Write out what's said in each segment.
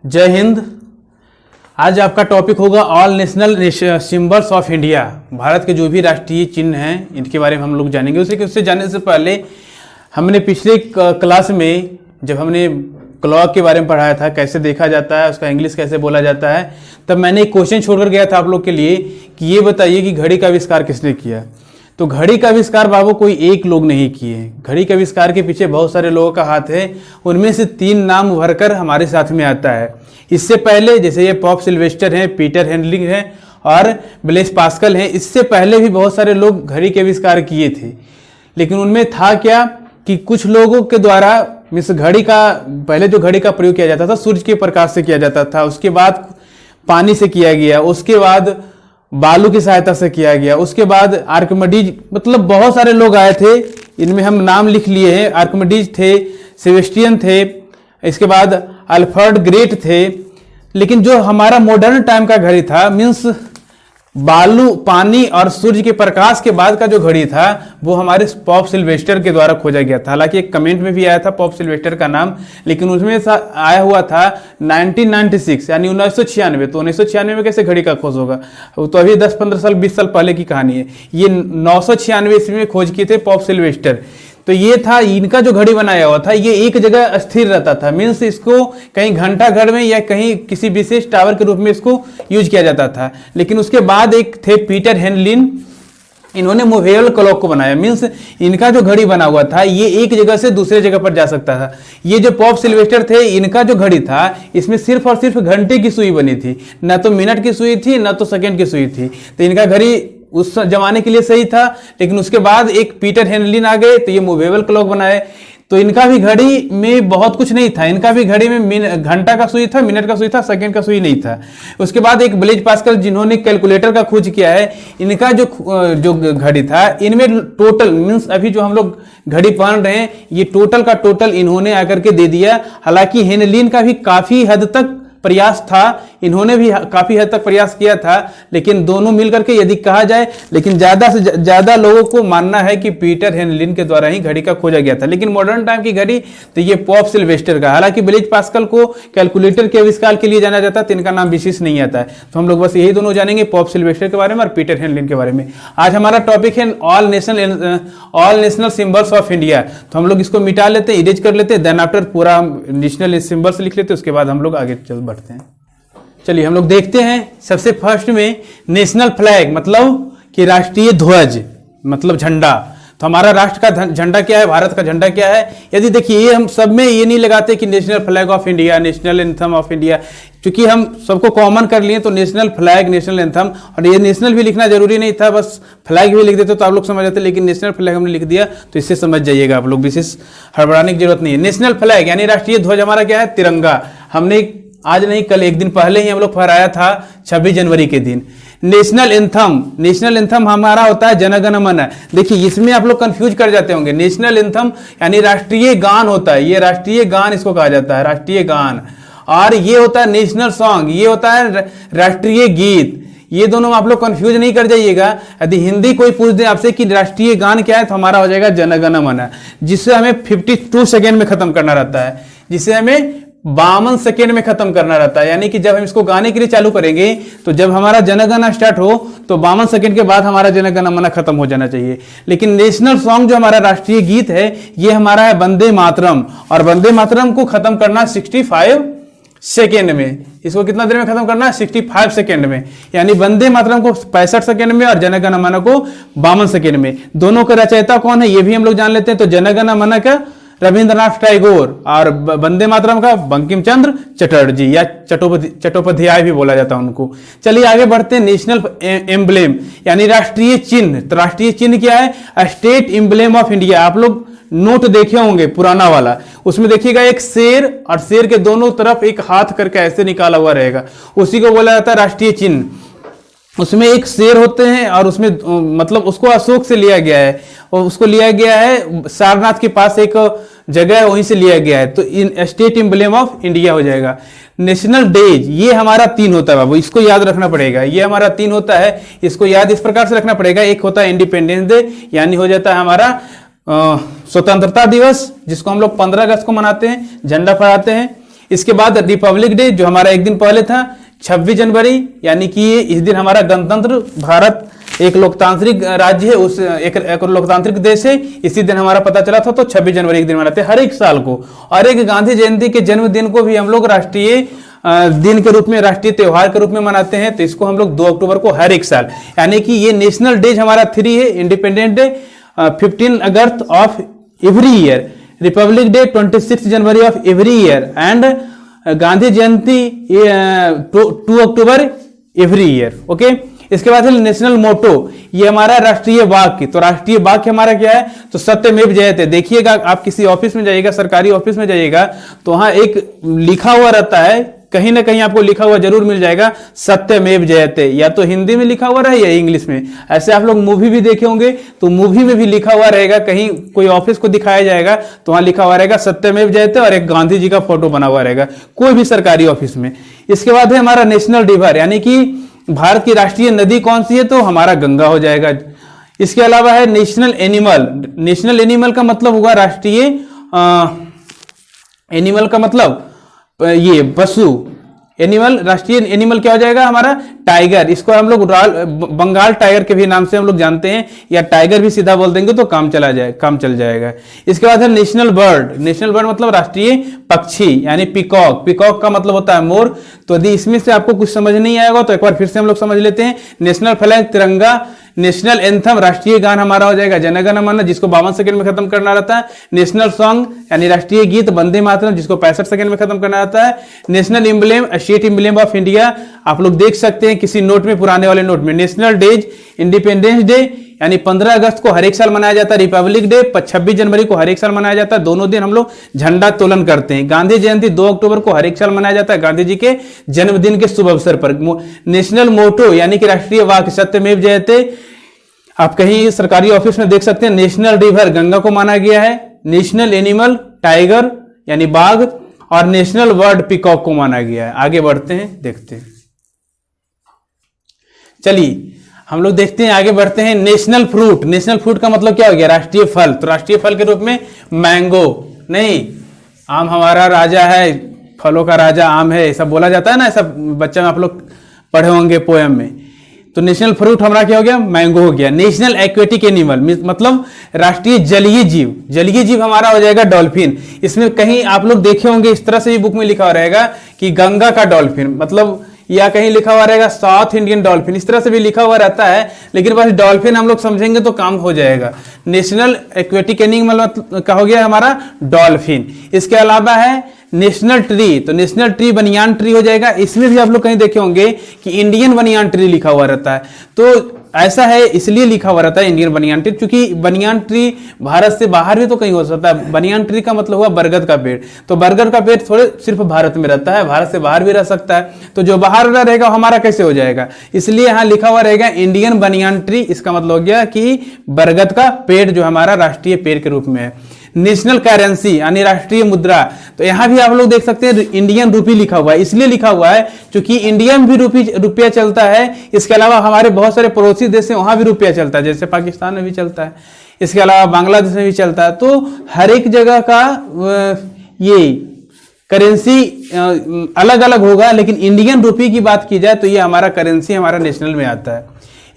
जय हिंद। आज आपका टॉपिक होगा all national symbols of India. Bharat के जो भी राष्ट्रीय चिन्ह हैं इनके बारे में हम लोग जानेंगे। उससे जानने से पहले हमने पिछले क्लास में जब हमने क्लॉक के बारे में पढ़ाया था, कैसे देखा जाता है, उसका इंग्लिश कैसे बोला जाता है, तब मैंने एक क्वेश्चन छोड़कर गया था आप लोग के लिए कि ये बताइए कि घड़ी का आविष्कार किसने किया। तो घड़ी का आविष्कार बाबू कोई एक लोग नहीं किए। घड़ी के आविष्कार के पीछे बहुत सारे लोगों का हाथ है। उनमें से 3 नाम उभरकर हमारे साथ में आता है। इससे पहले जैसे ये पॉप सिल्वेस्टर हैं, पीटर हेनलिंग हैं और ब्लेस पास्कल हैं, इससे पहले भी बहुत सारे लोग घड़ी के आविष्कार किए थे। लेकिन उनमें था क्या कि कुछ लोगों के द्वारा मिस घड़ी का पहले जो घड़ी का प्रयोग किया जाता था सूर्य के प्रकाश से किया जाता था, उसके बाद पानी से किया गया, उसके बाद बालू की सहायता से किया गया, उसके बाद आर्किमिडीज, मतलब बहुत सारे लोग आए थे। इनमें हम नाम लिख लिए हैं। आर्किमिडीज थे, सेबेस्टियन थे, इसके बाद अल्फ्रेड ग्रेट थे। लेकिन जो हमारा मॉडर्न टाइम का घड़ी था, मीन्स बालू, पानी और सूर्य के प्रकाश के बाद का जो घड़ी था वो हमारे पॉप सिल्वेस्टर के द्वारा खोजा गया था। हालांकि एक कमेंट में भी आया था पॉप सिल्वेस्टर का नाम, लेकिन उसमें आया हुआ था 1996 यानी 1996। तो 1996 में कैसे घड़ी का खोज होगा? तो अभी 10-15 साल 20 साल पहले की कहानी है। ये 996 ईस्वी में खोज किए थे पॉप सिल्वेस्टर। तो ये था इनका जो घड़ी बनाया हुआ था, ये एक जगह स्थिर रहता था। मीन्स इसको कहीं घंटा घर में या कहीं किसी विशेष टावर के रूप में इसको यूज किया जाता था। लेकिन उसके बाद एक थे पीटर हेनलिन, इन्होंने मूवेबल क्लॉक को बनाया। मीन्स इनका जो घड़ी बना हुआ था ये एक जगह से दूसरे जगह पर जा सकता था। ये जो पॉप सिल्वेस्टर थे, इनका जो घड़ी था इसमें सिर्फ और सिर्फ घंटे की सुई बनी थी, ना तो मिनट की सुई थी ना तो सेकंड की सुई थी। तो इनका घड़ी उस जमाने के लिए सही था। लेकिन उसके बाद एक पीटर हेनलिन आ गए तो ये मूवेबल क्लॉक बनाए। तो इनका भी घड़ी में बहुत कुछ नहीं था। इनका भी घड़ी में घंटा का सुई था, मिनट का सुई था, सेकंड का सुई नहीं था। उसके बाद एक ब्लेज पास्कल जिन्होंने कैलकुलेटर का खोज किया है, इनका जो घड़ी था इनमें टोटल मीन्स अभी जो हम लोग घड़ी पहन रहे हैं ये टोटल का टोटल इन्होंने आकर के दे दिया। हालांकि हेनलिन का भी काफी हद तक प्रयास था, इन्होंने भी काफी हद तक प्रयास किया था, लेकिन दोनों मिलकर के यदि कहा जाए, लेकिन ज्यादा से ज्यादा लोगों को मानना है कि पीटर हेनलिन के द्वारा ही घड़ी का खोजा गया था। लेकिन मॉडर्न टाइम की घड़ी तो ये पॉप सिल्वेस्टर का। हालांकि ब्लेज पास्कल को कैलकुलेटर के आविष्कार के लिए जाना जाता है, तो इनका नाम विशेष नहीं आता है। तो हम लोग बस यही दोनों जानेंगे, पॉप सिल्वेस्टर के बारे में और पीटर हेनलिन के बारे में। आज हमारा टॉपिक है all national symbols of India. तो हम लोग इसको मिटा लेते हैं, इरेज कर लेते हैं, देन आफ्टर पूरा नेशनल सिंबल्स लिख लेते हैं, उसके बाद हम लोग आगे चल बढ़ते हैं। चलिए हम लोग देखते हैं। सबसे फर्स्ट में नेशनल फ्लैग मतलब कि राष्ट्रीय ध्वज मतलब झंडा। तो हमारा राष्ट्र का झंडा क्या है, भारत का झंडा क्या है? यदि देखिए ये हम सब में ये नहीं लगाते कि national flag of India, national anthem of India, क्योंकि हम सबको कॉमन कर लिए तो नेशनल फ्लैग, नेशनल एंथम, और ये नेशनल भी लिखना जरूरी नहीं था, बस फ्लैग भी लिख देते तो आप लोग समझ जाते। लेकिन नेशनल फ्लैग हमने लिख दिया तो इससे समझ जाइएगा आप लोग, विशेष हड़बड़ाने की जरूरत नहीं है। नेशनल फ्लैग यानी राष्ट्रीय ध्वज हमारा क्या है? तिरंगा। हमने आज नहीं कल एक दिन पहले ही हम लोग फहराया था 26 जनवरी के दिन। नेशनल एंथम हमारा होता है जन गण मन। देखिए इसमें आप लोग कंफ्यूज कर जाते होंगे। नेशनल एंथम यानी राष्ट्रीय गान होता है, ये राष्ट्रीय गान इसको कहा जाता है, राष्ट्रीय गान। और ये होता है नेशनल सॉन्ग, ये होता है राष्ट्रीय गीत। ये दोनों आप लोग कंफ्यूज नहीं कर जाइएगा। यदि हिंदी कोई पूछ दे आपसे कि राष्ट्रीय गान क्या है, तो हमारा हो जाएगा जन गण मन, जिससे हमें 52 सेकेंड में खत्म करना रहता है, जिसे हमें 52 सेकेंड में खत्म करना रहता है। यानी कि जब हम इसको गाने के लिए चालू करेंगे तो जब हमारा जनगणना स्टार्ट हो तो 52 सेकेंड के बाद हमारा जनगणना खत्म हो जाना चाहिए। लेकिन नेशनल सॉन्ग जो हमारा राष्ट्रीय गीत है ये हमारा है वंदे मातरम, और वंदे मातरम को खत्म करना 65 सेकेंड में। इसको कितना देर में खत्म करना है? 65 सेकेंड में। यानी वंदे मातरम को 65 सेकेंड में और जनगण मन को 52 सेकेंड में। दोनों का रचयिता कौन है ये भी हम लोग जान लेते हैं। तो जनगण मन का रविंद्रनाथ टैगोर और वंदे मातरम का बंकिम चंद्र चटर्जी या चट्टोपाध्याय भी बोला जाता है उनको। चलिए आगे बढ़ते हैं। नेशनल एम्ब्लेम यानी राष्ट्रीय चिन्ह। तो राष्ट्रीय चिन्ह क्या है? State emblem of India. आप लोग नोट देखे होंगे पुराना वाला, उसमें देखिएगा एक शेर और शेर के दोनों तरफ एक हाथ करके ऐसे निकाला हुआ रहेगा, उसी को बोला जाता है राष्ट्रीय चिन्ह। उसमें एक शेर होते हैं और उसमें मतलब उसको अशोक से लिया गया है, और उसको लिया गया है सारनाथ के पास एक जगह है वहीं से लिया गया है। तो इन स्टेट एम्ब्लेम ऑफ इंडिया हो जाएगा। नेशनल डेज ये हमारा 3 होता है बाबू, इसको याद रखना पड़ेगा। ये हमारा 3 होता है, इसको याद इस प्रकार से रखना पड़ेगा। एक होता है इंडिपेंडेंस डे यानी हो जाता है हमारा स्वतंत्रता दिवस, जिसको हम लोग 15 अगस्त को मनाते हैं, झंडा फहराते हैं। इसके बाद रिपब्लिक डे जो हमारा एक दिन पहले था 26 जनवरी, यानी कि इस दिन हमारा गणतंत्र, भारत एक लोकतांत्रिक राज्य है, उस एक लोकतांत्रिक देश है, इसी दिन हमारा पता चला था। तो 26 जनवरी एक दिन मनाते हैं हर एक साल को। और एक गांधी जयंती के जन्मदिन को भी हम लोग राष्ट्रीय दिन के रूप में, राष्ट्रीय त्योहार के रूप में मनाते हैं। तो इसको हम लोग 2 अक्टूबर को हर एक साल, यानी कि ये नेशनल डेज हमारा 3 है। Independence day 15 August of every year, Republic day 26 January of every year, and Gandhi Jayanti 2 October every year. Okay, इसके बाद है नेशनल मोटो, ये हमारा राष्ट्रीय वाक्य। तो राष्ट्रीय वाक्य हमारा क्या है? तो सत्यमेव जयते। देखिएगा, आप किसी ऑफिस में जाइएगा, सरकारी ऑफिस में जाइएगा, तो वहां एक लिखा हुआ रहता है, कहीं ना कहीं आपको लिखा हुआ जरूर मिल जाएगा, सत्यमेव जयते। या तो हिंदी में लिखा हुआ रहे या इंग्लिश में। ऐसे आप लोग मूवी भी देखे होंगे, तो मूवी में भी लिखा हुआ रहेगा, कहीं कोई ऑफिस को दिखाया जाएगा तो वहां लिखा हुआ रहेगा सत्यमेव जयते, और एक गांधी जी का फोटो बना हुआ रहेगा, कोई भी सरकारी ऑफिस में। इसके बाद है हमारा नेशनल रिवर, यानी कि भारत की राष्ट्रीय नदी कौन सी है? तो हमारा गंगा हो जाएगा। इसके अलावा है नेशनल एनिमल। नेशनल एनिमल का मतलब होगा राष्ट्रीय एनिमल का मतलब ये पशु। एनिमल, राष्ट्रीय एनिमल क्या हो जाएगा हमारा? टाइगर। इसको हम लोग बंगाल टाइगर के भी नाम से हम लोग जानते हैं, या टाइगर भी सीधा बोल देंगे तो काम चल जाएगा। इसके बाद है नेशनल बर्ड। नेशनल बर्ड मतलब राष्ट्रीय पक्षी, यानी पीकॉक। पीकॉक का मतलब होता है मोर। तो यदि इसमें से आपको कुछ समझ नहीं आएगा तो एक बार फिर से हम लोग समझ लेते हैं। नेशनल फ्लैग तिरंगा, नेशनल एंथम राष्ट्रीय गान हमारा हो जाएगा जन गण मन, जिसको 52 सेकंड में खत्म करना रहता है। नेशनल सॉन्ग यानी राष्ट्रीय गीत वंदे मातरम, जिसको 65 सेकंड में खत्म करना रहता है। National emblem, state emblem of India, आप लोग देख सकते हैं किसी नोट में, पुराने वाले नोट में। नेशनल डेज, इंडिपेंडेंस डे यानी 15 अगस्त को हर एक साल मनाया जाता है। रिपब्लिक डे 26 जनवरी को हर एक साल मनाया जाता है, दोनों दिन हम लोग झंडा तोलन करते हैं। गांधी जयंती 2 अक्टूबर को हर एक साल मनाया जाता है, गांधी जी के जन्मदिन के शुभ अवसर पर। नेशनल मोटो यानी कि राष्ट्रीय वाक्य सत्यमेव जयते, आप कहीं सरकारी ऑफिस में देख सकते हैं। नेशनल रिवर, गंगा को माना गया है। नेशनल एनिमल, टाइगर यानी बाघ, और नेशनल बर्ड, पीकॉक को माना गया है। आगे बढ़ते हैं, देखते हैं। चलिए हम लोग देखते हैं, आगे बढ़ते हैं। National fruit. नेशनल फ्रूट का मतलब क्या हो गया? राष्ट्रीय फल। तो राष्ट्रीय फल के रूप में मैंगो, नहीं, आम हमारा राजा है, फलों का राजा आम है, ऐसा बोला जाता है ना, ऐसा बच्चा में आप लोग पढ़े होंगे पोएम में। तो नेशनल फ्रूट हमारा क्या हो गया? मैंगो हो गया। नेशनल एक्वेटिक एनिमल मतलब राष्ट्रीय जलीय जीव। जलीय जीव हमारा हो जाएगा डॉल्फिन। इसमें कहीं आप लोग देखे होंगे, इस तरह से भी बुक में लिखा हुआ रहेगा कि गंगा का डॉल्फिन, मतलब, या कहीं लिखा हुआ रहेगा साउथ इंडियन डॉल्फिन, इस तरह से भी लिखा हुआ रहता है। लेकिन बस डॉल्फिन हम लोग समझेंगे तो काम हो जाएगा। नेशनल एक्वेटिक एनिमल का हो गया हमारा डॉल्फिन। इसके अलावा है नेशनल ट्री। तो नेशनल ट्री बनियान ट्री हो जाएगा। इसमें भी आप लोग कहीं देखे होंगे कि इंडियन बनियान ट्री लिखा हुआ रहता है। तो ऐसा है, इसलिए लिखा हुआ रहता है इंडियन बनियान ट्री, क्योंकि बनियान ट्री भारत से बाहर भी तो कहीं हो सकता है। बनियान ट्री का मतलब हुआ बरगद का पेड़। तो बरगद का पेड़ थोड़े सिर्फ भारत में रहता है, भारत से बाहर भी रह सकता है। तो जो बाहर रहेगा हमारा कैसे हो जाएगा? इसलिए यहां लिखा हुआ रहेगा इंडियन बनियान ट्री। इसका मतलब हो गया कि बरगद का पेड़ जो हमारा राष्ट्रीय पेड़ के रूप में है। नेशनल करेंसी यानी राष्ट्रीय मुद्रा। तो यहां भी आप लोग देख सकते हैं इंडियन रूपी लिखा हुआ है। इसलिए लिखा हुआ है क्योंकि इंडिया में भी रुपया चलता है। इसके अलावा हमारे बहुत सारे पड़ोसी देश हैं, वहां भी रुपया चलता है, जैसे पाकिस्तान में भी चलता है, इसके अलावा बांग्लादेश में भी चलता है। तो हर एक जगह का ये करेंसी अलग अलग होगा, लेकिन इंडियन रूपी की बात की जाए तो ये हमारा करेंसी हमारा नेशनल में आता है।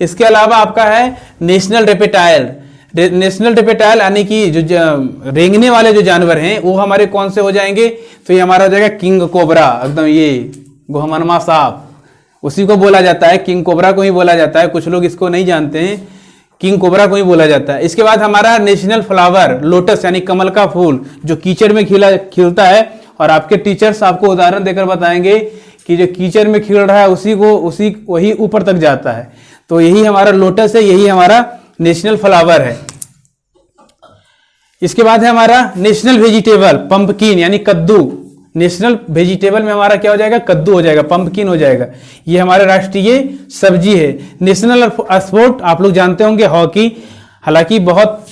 इसके अलावा आपका है नेशनल रेपेटाइल। नेशनल रेपेटाइल यानी कि जो रेंगने वाले जो जानवर हैं वो हमारे कौन से हो जाएंगे? तो ये हमारा हो जाएगा किंग कोबरा, एकदम ये गोहमनमा सांप, उसी को बोला जाता है, किंग कोबरा को ही बोला जाता है। कुछ लोग इसको नहीं जानते हैं, किंग कोबरा को ही बोला जाता है। इसके बाद हमारा नेशनल फ्लावर लोटस यानी कमल का फूल, जो कीचड़ में खिलता है। और आपके टीचर्स आपको उदाहरण देकर बताएंगे कि जो कीचड़ में खिल रहा है वही ऊपर तक जाता है। तो यही हमारा लोटस है, यही हमारा नेशनल फ्लावर है। इसके बाद है हमारा नेशनल वेजिटेबल पंपकिन यानी कद्दू। नेशनल वेजिटेबल में हमारा क्या हो जाएगा? कद्दू हो जाएगा, पंपकिन हो जाएगा। ये हमारा राष्ट्रीय सब्जी है। नेशनल स्पोर्ट आप लोग जानते होंगे हॉकी, हालांकि बहुत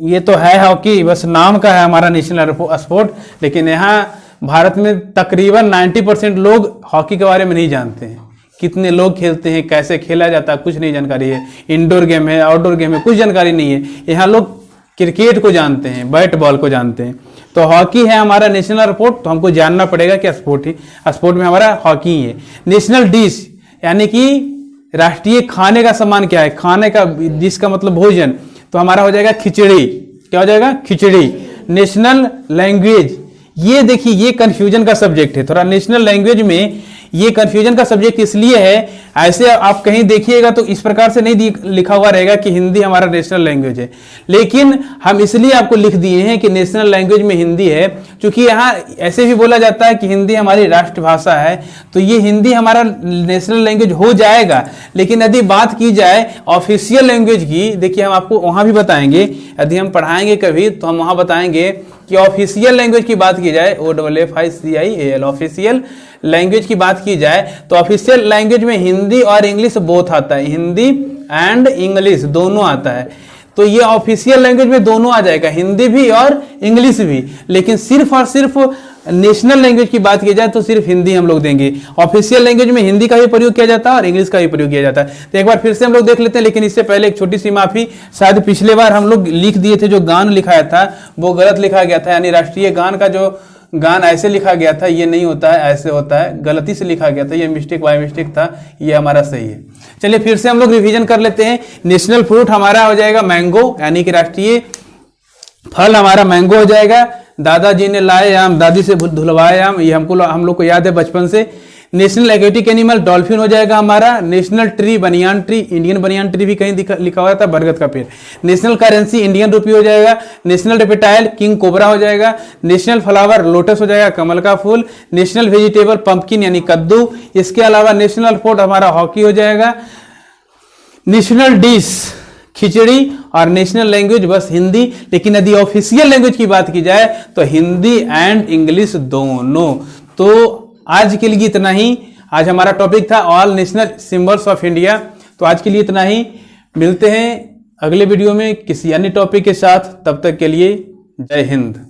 ये तो है हॉकी, बस नाम का है हमारा नेशनल स्पोर्ट, लेकिन यहाँ भारत में तकरीबन 90% लोग हॉकी के बारे में नहीं जानते हैं। कितने लोग खेलते हैं, कैसे खेला जाता है, कुछ नहीं जानकारी है। इंडोर गेम है, आउटडोर गेम है, कुछ जानकारी नहीं है। यहाँ लोग क्रिकेट को जानते हैं, बैट बॉल को जानते हैं। तो हॉकी है हमारा नेशनल स्पोर्ट, तो हमको जानना पड़ेगा कि स्पोर्ट में हमारा हॉकी ही है। नेशनल डिश यानी कि राष्ट्रीय खाने का सामान क्या है, खाने का डिश का मतलब भोजन, तो हमारा हो जाएगा खिचड़ी। क्या हो जाएगा? खिचड़ी। नेशनल लैंग्वेज, ये देखिए ये कंफ्यूजन का सब्जेक्ट है थोड़ा। नेशनल लैंग्वेज में ये कंफ्यूजन का सब्जेक्ट इसलिए है, ऐसे आप कहीं देखिएगा तो इस प्रकार से नहीं लिखा हुआ रहेगा कि हिंदी हमारा नेशनल लैंग्वेज है, लेकिन हम इसलिए आपको लिख दिए हैं कि नेशनल लैंग्वेज में हिंदी है, क्योंकि यहाँ ऐसे भी बोला जाता है कि हिंदी हमारी राष्ट्रभाषा है, तो ये हिंदी हमारा नेशनल लैंग्वेज हो जाएगा। लेकिन यदि बात की जाए ऑफिशियल लैंग्वेज की, देखिए हम आपको वहाँ भी बताएंगे, यदि हम पढ़ाएंगे कभी तो हम वहाँ बताएंगे कि ऑफिशियल लैंग्वेज की बात की जाए, OFFICIAL ऑफिशियल लैंग्वेज की बात की जाए तो ऑफिशियल लैंग्वेज में हिंदी और इंग्लिश बोथ आता है, हिंदी एंड इंग्लिश दोनों आता है। तो ये ऑफिशियल लैंग्वेज में दोनों आ जाएगा, हिंदी भी और इंग्लिश भी। लेकिन सिर्फ और सिर्फ नेशनल लैंग्वेज की बात की जाए तो सिर्फ हिंदी हम लोग देंगे। ऑफिशियल लैंग्वेज में हिंदी का भी प्रयोग किया जाता है और इंग्लिश का भी प्रयोग किया जाता है। तो एक बार फिर से हम लोग देख लेते हैं, लेकिन इससे पहले एक छोटी सी माफी, शायद पिछले बार हम लोग लिख दिए थे, जो गान लिखाया था वो गलत लिखा गया था, यानी राष्ट्रीय गान का जो गान ऐसे लिखा गया था, ये नहीं होता है, ऐसे होता है, गलती से लिखा गया था, ये मिस्टेक बाय मिस्टेक था, ये हमारा सही है। चलिए फिर से हम लोग रिवीजन कर लेते हैं। नेशनल फ्रूट हमारा हो जाएगा मैंगो, यानी कि राष्ट्रीय फल हमारा मैंगो हो जाएगा। दादाजी ने लाए आम, दादी से धुलवाए आम, ये हम लोग को याद है बचपन से। नेशनल एक्वेटिक एनिमल डॉल्फिन हो जाएगा हमारा। National tree banyan tree, Indian banyan tree भी कहीं लिखा हुआ था, बरगद का पेड़। नेशनल करेंसी इंडियन रुपी हो जाएगा। नेशनल रेप्टाइल किंग कोबरा हो जाएगा। नेशनल फ्लावर लोटस हो जाएगा, कमल का फूल। नेशनल वेजिटेबल पंपकिन यानी कद्दू। इसके अलावा नेशनल स्पोर्ट हमारा हॉकी हो जाएगा। नेशनल डिश खिचड़ी और नेशनल लैंग्वेज बस हिंदी। लेकिन यदि ऑफिशियल लैंग्वेज की बात की जाए तो हिंदी एंड इंग्लिश दोनों। तो आज के लिए इतना ही। आज हमारा टॉपिक था all national symbols of India. तो आज के लिए इतना ही, मिलते हैं अगले वीडियो में किसी अन्य टॉपिक के साथ। तब तक के लिए जय हिंद।